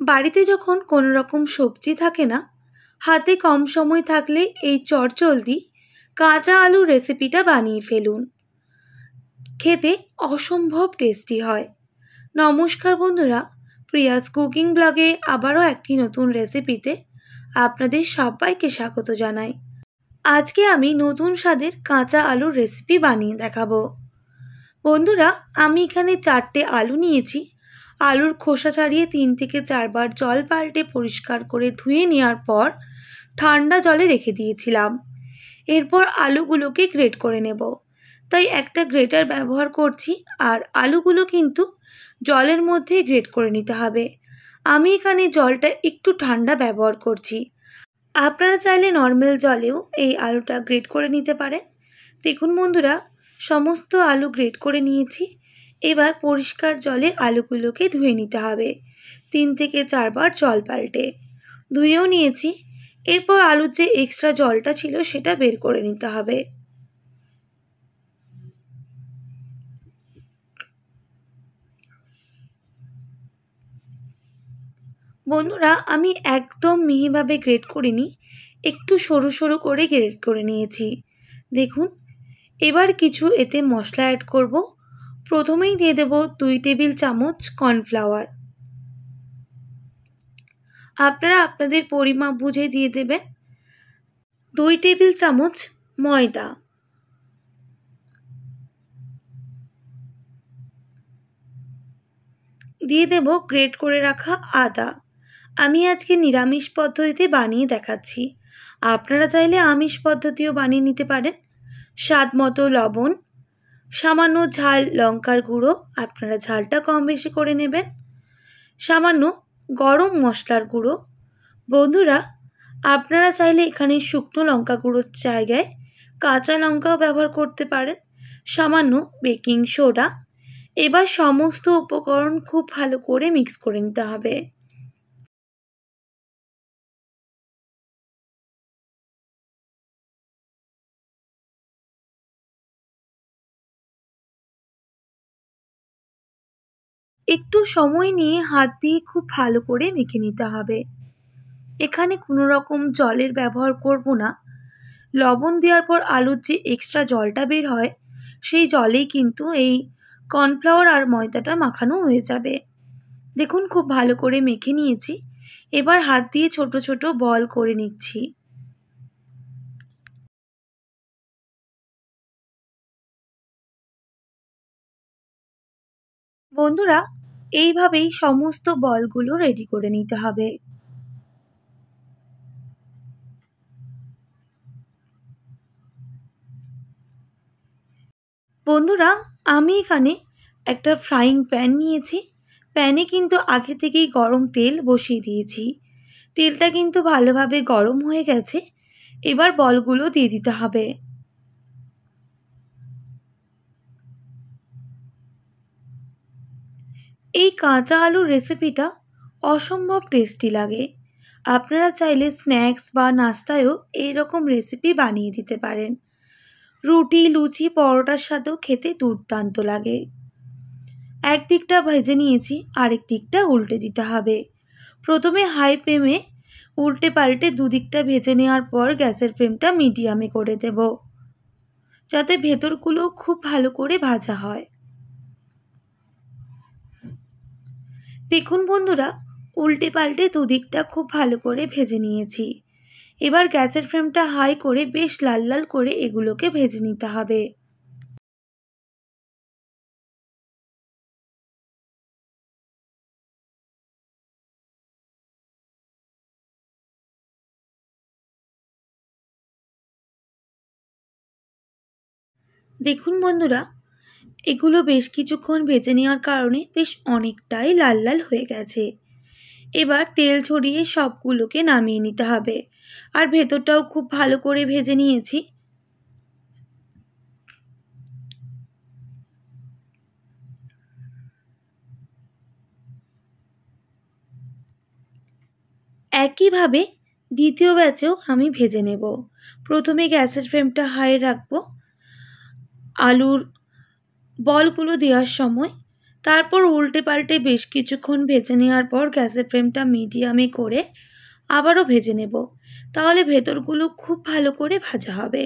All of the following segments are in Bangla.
বাড়িতে যখন কোনো রকম সবজি থাকে না, হাতে কম সময় থাকলে এই চটজলদি কাঁচা আলুর রেসিপিটা বানিয়ে ফেলুন। খেতে অসম্ভব টেস্টি হয়। নমস্কার বন্ধুরা, প্রিয়াস কুকিং ব্লগে আবারও একটি নতুন রেসিপিতে আপনাদের সবাইকে স্বাগত জানাই। আজকে আমি নতুন স্বাদের কাঁচা আলুর রেসিপি বানিয়ে দেখাবো। বন্ধুরা, আমি এখানে 4টে আলু নিয়েছি। আলুর খোসা ছাড়িয়ে 3 থেকে 4 বার জল পাল্টে পরিষ্কার করে ধুয়ে নেওয়ার পর ঠান্ডা জলে রেখে দিয়েছিলাম। এরপর আলুগুলোকে গ্রেট করে নেব, তাই একটা গ্রেটার ব্যবহার করছি। আর আলুগুলো কিন্তু জলের মধ্যে গ্রেট করে নিতে হবে। আমি এখানে জলটা একটু ঠান্ডা ব্যবহার করছি। আপনারা চাইলে নর্মাল জলেও এই আলুটা গ্রেট করে নিতে পারেন। দেখুন বন্ধুরা, সমস্ত আলু গ্রেট করে নিয়েছি। এবার পরিষ্কার জলে আলুগুলোকে ধুয়ে নিতে হবে। 3 থেকে 4 বার জল পাল্টে ধুয়েও নিয়েছি। এরপর আলুর যে এক্সট্রা জলটা ছিল সেটা বের করে নিতে হবে। বন্ধুরা, আমি একদম মিহিভাবে গ্রেট করিনি, একটু সরু সরু করে গ্রেট করে নিয়েছি। দেখুন, এবার কিছু এতে মশলা অ্যাড করব। প্রথমেই দিয়ে দেব 2 টেবিল চামচ কর্নফ্লাওয়ার। আপনারা আপনাদের পরিমাপ বুঝে দিয়ে দেবেন। 2 টেবিল চামচ ময়দা, দিয়ে দেব গ্রেট করে রাখা আদা। আমি আজকে নিরামিষ পদ্ধতিতে বানিয়ে দেখাচ্ছি, আপনারা চাইলে আমিষ পদ্ধতিও বানিয়ে নিতে পারেন। স্বাদ মতো লবণ, সামান্য ঝাল লঙ্কার গুঁড়ো, আপনারা ঝালটা কম বেশি করে নেবেন, সামান্য গরম মশলার গুঁড়ো। বন্ধুরা, আপনারা চাইলে এখানে শুকনো লঙ্কা গুঁড়োর জায়গায় কাঁচা লঙ্কাও ব্যবহার করতে পারেন, সামান্য বেকিং সোডা। এবার সমস্ত উপকরণ খুব ভালো করে মিক্স করে নিতে হবে। একটু সময় নিয়ে হাত দিয়ে খুব ভালো করে মেখে নিতে হবে। এখানে কোনো রকম জলের ব্যবহার করব না। লবণ দেওয়ার পর আলুর যে এক্সট্রা জলটা বের হয়, সেই জলেই কিন্তু এই কর্নফ্লাওয়ার আর ময়দাটা মাখানো হয়ে যাবে। দেখুন, খুব ভালো করে মেখে নিয়েছি। এবার হাত দিয়ে ছোট ছোট বল করে নিচ্ছি। বন্ধুরা, এইভাবেই সমস্ত বলগুলো রেডি করে নিতে হবে। বন্ধুরা, আমি এখানে একটা ফ্রাইং প্যান নিয়েছি। প্যানে কিন্তু আগে থেকেই গরম তেল বসিয়ে দিয়েছি। তেলটা কিন্তু ভালোভাবে গরম হয়ে গেছে। এবার বলগুলো দিয়ে দিতে হবে। এই কাঁচা আলুর রেসিপিটা অসম্ভব টেস্টি লাগে। আপনারা চাইলে স্ন্যাক্স বা নাস্তায়ও এইরকম রেসিপি বানিয়ে দিতে পারেন। রুটি, লুচি, পরোটার সাথেও খেতে দুর্দান্ত লাগে। এক দিকটা ভেজে নিয়েছি, আরেক দিকটা উল্টে দিতে হবে। প্রথমে হাই ফ্লেমে উল্টে পাল্টে দুদিকটা ভেজে নেওয়ার পর গ্যাসের ফ্লেমটা মিডিয়ামে করে দেব, যাতে ভেতরগুলো খুব ভালো করে ভাজা হয়। দেখুন বন্ধুরা, উল্টে পাল্টে দুদিকটা খুব ভালো করে ভেজে নিয়েছি। এবার গ্যাসের ফ্লেমটা হাই করে বেশ লাল লাল করে এগুলোকে ভেজে নিতে হবে। দেখুন বন্ধুরা, এগুলো বেশ কিছুক্ষণ ভেজে নেওয়ার কারণে বেশ অনেকটাই লাল লাল হয়ে গেছে। এবার তেল ছড়িয়ে সবগুলোকে নামিয়ে নিতে হবে। আর ভেতরটাও খুব ভালো করে ভেজে নিয়েছি। একইভাবে দ্বিতীয় ব্যাচেও আমি ভেজে নেব। প্রথমে গ্যাসের ফ্লেমটা হাই রাখবো। আলুর বলগুলো দেওয়ার সময় তারপর উল্টে পাল্টে বেশ কিছুক্ষণ ভেজে নেওয়ার পর গ্যাসের ফ্লেমটা মিডিয়ামে করে আবারও ভেজে নেব, তাহলে ভেতরগুলো খুব ভালো করে ভাজা হবে।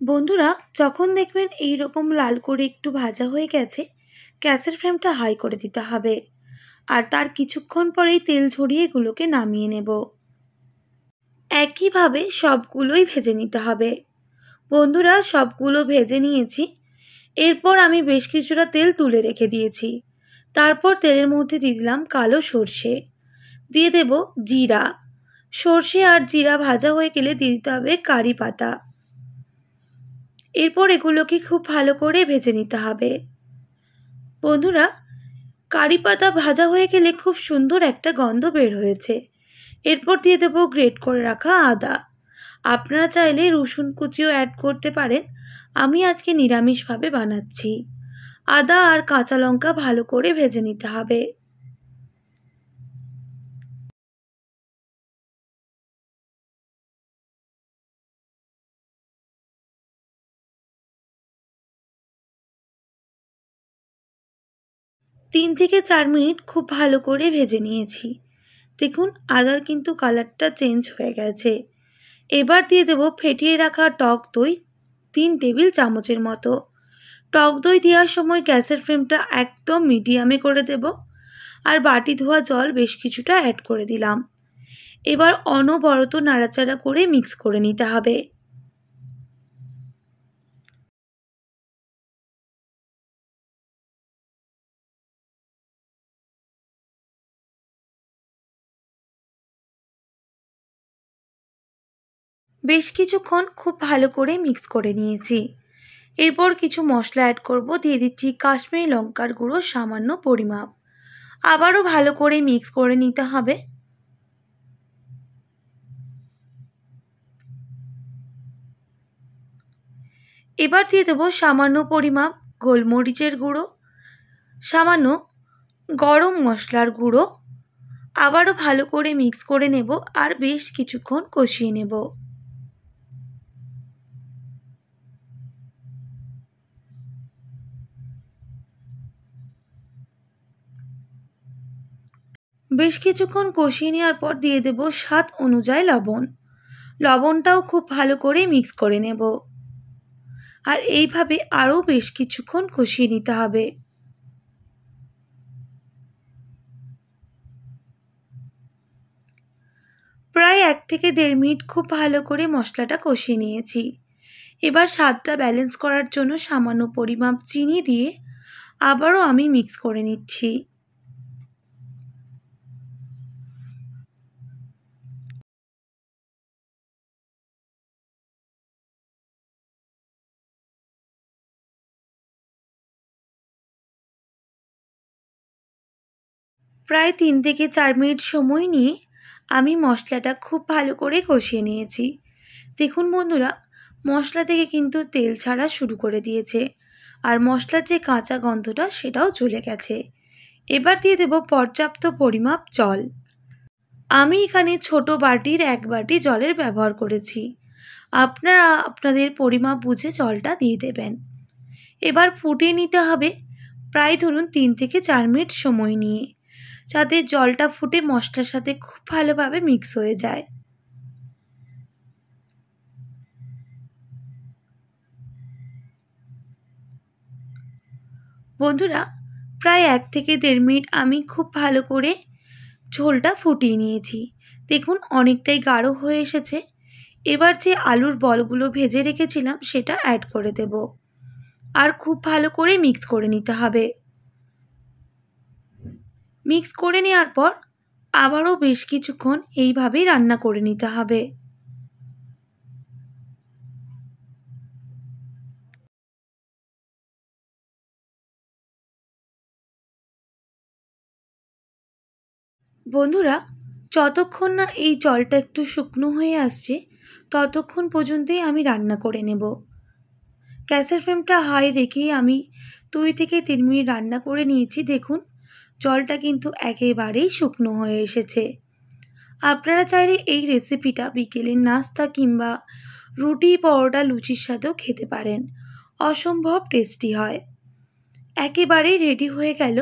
বন্ধুরা, যখন দেখবেন এই রকম লাল করে একটু ভাজা হয়ে গেছে, গ্যাসের ফ্লেমটা হাই করে দিতে হবে। আর তার কিছুক্ষণ পরেই তেল ঝরিয়ে এগুলোকে নামিয়ে নেব। একইভাবে সবগুলোই ভেজে নিতে হবে। বন্ধুরা, সবগুলো ভেজে নিয়েছি। এরপর আমি বেশ কিছুটা তেল তুলে রেখে দিয়েছি। তারপর তেলের মধ্যে দিয়ে দিলাম কালো সর্ষে, দিয়ে দেব জিরা। সর্ষে আর জিরা ভাজা হয়ে গেলে দিয়ে দিতে হবে কারি পাতা। এরপর এগুলোকে খুব ভালো করে ভেজে নিতে হবে। বন্ধুরা, কারি পাতা ভাজা হয়ে গেলে খুব সুন্দর একটা গন্ধ বের হয়েছে। এরপর দিয়ে দেবো গ্রেট করে রাখা আদা। আপনারা চাইলে রসুন কুচিও অ্যাড করতে পারেন, আমি আজকে নিরামিষভাবে বানাচ্ছি। আদা আর কাঁচা লঙ্কা ভালো করে ভেজে নিতে হবে। তিন থেকে 4 মিনিট খুব ভালো করে ভেজে নিয়েছি। দেখুন, আদার কিন্তু কালারটা চেঞ্জ হয়ে গেছে। এবার দিয়ে দেব ফেটিয়ে রাখা টক দই 3 টেবিল চামচের মতো। টক দই দেওয়ার সময় গ্যাসের ফ্লেমটা একদম মিডিয়ামে করে দেব। আর বাটি ধোয়া জল বেশ কিছুটা অ্যাড করে দিলাম। এবার অনবরত নাড়াচাড়া করে মিক্স করে নিতে হবে। বেশ কিছুক্ষণ খুব ভালো করে মিক্স করে নিয়েছি। এরপর কিছু মশলা অ্যাড করব। দিয়ে দিচ্ছি কাশ্মীরি লঙ্কার গুঁড়ো সামান্য পরিমাপ। আবারও ভালো করে মিক্স করে নিতে হবে। এবার দিয়ে দেবো সামান্য পরিমাপ গোলমরিচের গুঁড়ো, সামান্য গরম মশলার গুঁড়ো। আবারও ভালো করে মিক্স করে নেব আর বেশ কিছুক্ষণ কষিয়ে নেব। বেশ কিছুক্ষণ কষিয়ে নেওয়ার পর দিয়ে দেব স্বাদ অনুযায়ী লবণ। লবণটাও খুব ভালো করে মিক্স করে নেব। আর এইভাবে আরও বেশ কিছুক্ষণ কষিয়ে নিতে হবে। প্রায় 1 থেকে 1.5 মিনিট খুব ভালো করে মশলাটা কষিয়ে নিয়েছি। এবার স্বাদটা ব্যালেন্স করার জন্য সামান্য পরিমাপ চিনি দিয়ে আবারও আমি মিক্স করে নিচ্ছি। প্রায় 3 থেকে 4 মিনিট সময় নিয়ে আমি মশলাটা খুব ভালো করে কষিয়ে নিয়েছি। দেখুন বন্ধুরা, মশলা থেকে কিন্তু তেল ছাড়া শুরু করে দিয়েছে আর মশলার যে কাঁচা গন্ধটা সেটাও চলে গেছে। এবার দিয়ে দেব পর্যাপ্ত পরিমাপ জল। আমি এখানে ছোট বাটির 1 বাটি জলের ব্যবহার করেছি। আপনারা আপনাদের পরিমাপ বুঝে জলটা দিয়ে দেবেন। এবার ফুটিয়ে নিতে হবে প্রায় ধরুন 3 থেকে 4 মিনিট সময় নিয়ে, যাতে জলটা ফুটে মশলার সাথে খুব ভালোভাবে মিক্স হয়ে যায়। বন্ধুরা, প্রায় 1 থেকে 1.5 মিনিট আমি খুব ভালো করে ঝোলটা ফুটিয়ে নিয়েছি। দেখুন, অনেকটাই গাঢ় হয়ে এসেছে। এবার যে আলুর বলগুলো ভেজে রেখেছিলাম সেটা অ্যাড করে দেব আর খুব ভালো করে মিক্স করে নিতে হবে। মিক্স করে নেওয়ার পর আবারও বেশ কিছুক্ষণ এইভাবেই রান্না করে নিতে হবে। বন্ধুরা, যতক্ষণ না এই জলটা একটু শুকনো হয়ে আসছে ততক্ষণ পর্যন্তই আমি রান্না করে নেব। গ্যাসের ফ্লেমটা হাই রেখেই আমি 2 থেকে 3 মিনিট রান্না করে নিয়েছি। দেখুন জলটা কিন্তু একেবারেই শুকনো হয়ে এসেছে। আপনারা চাইলে এই রেসিপিটা বিকেলের নাস্তা কিংবা রুটি, পরোটা, লুচির সাথেও খেতে পারেন। অসম্ভব টেস্টি হয়। একেবারেই রেডি হয়ে গেল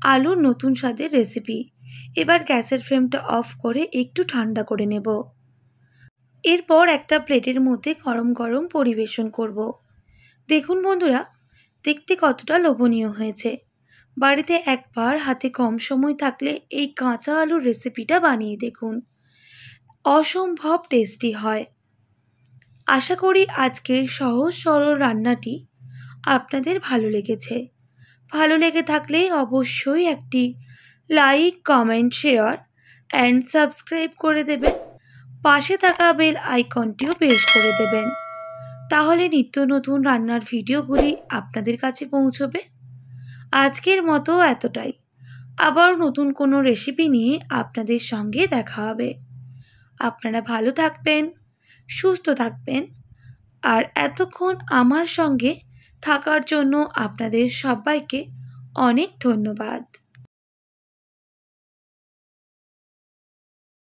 আলুর নতুন স্বাদের রেসিপি। এবার গ্যাসের ফ্লেমটা অফ করে একটু ঠান্ডা করে নেব। এরপর একটা প্লেটের মধ্যে গরম গরম পরিবেশন করব। দেখুন বন্ধুরা, দেখতে কতটা লোভনীয় হয়েছে। বাড়িতে একবার হাতে কম সময় থাকলে এই কাঁচা আলুর রেসিপিটা বানিয়ে দেখুন, অসম্ভব টেস্টি হয়। আশা করি আজকের সহজ সরল রান্নাটি আপনাদের ভালো লেগেছে। ভালো লেগে থাকলে অবশ্যই একটি like, comment, share and subscribe করে দেবেন। পাশে থাকা বেল আইকনটিও প্রেস করে দেবেন, তাহলে নিত্য নতুন রান্নার ভিডিওগুলি আপনাদের কাছে পৌঁছবে। আজকের মতো এতটাই। আবার নতুন কোনো রেসিপি নিয়ে আপনাদের সঙ্গে দেখা হবে। আপনারা ভালো থাকবেন, সুস্থ থাকবেন, আর এতক্ষণ আমার সঙ্গে থাকার জন্য আপনাদের সবাইকে অনেক ধন্যবাদ।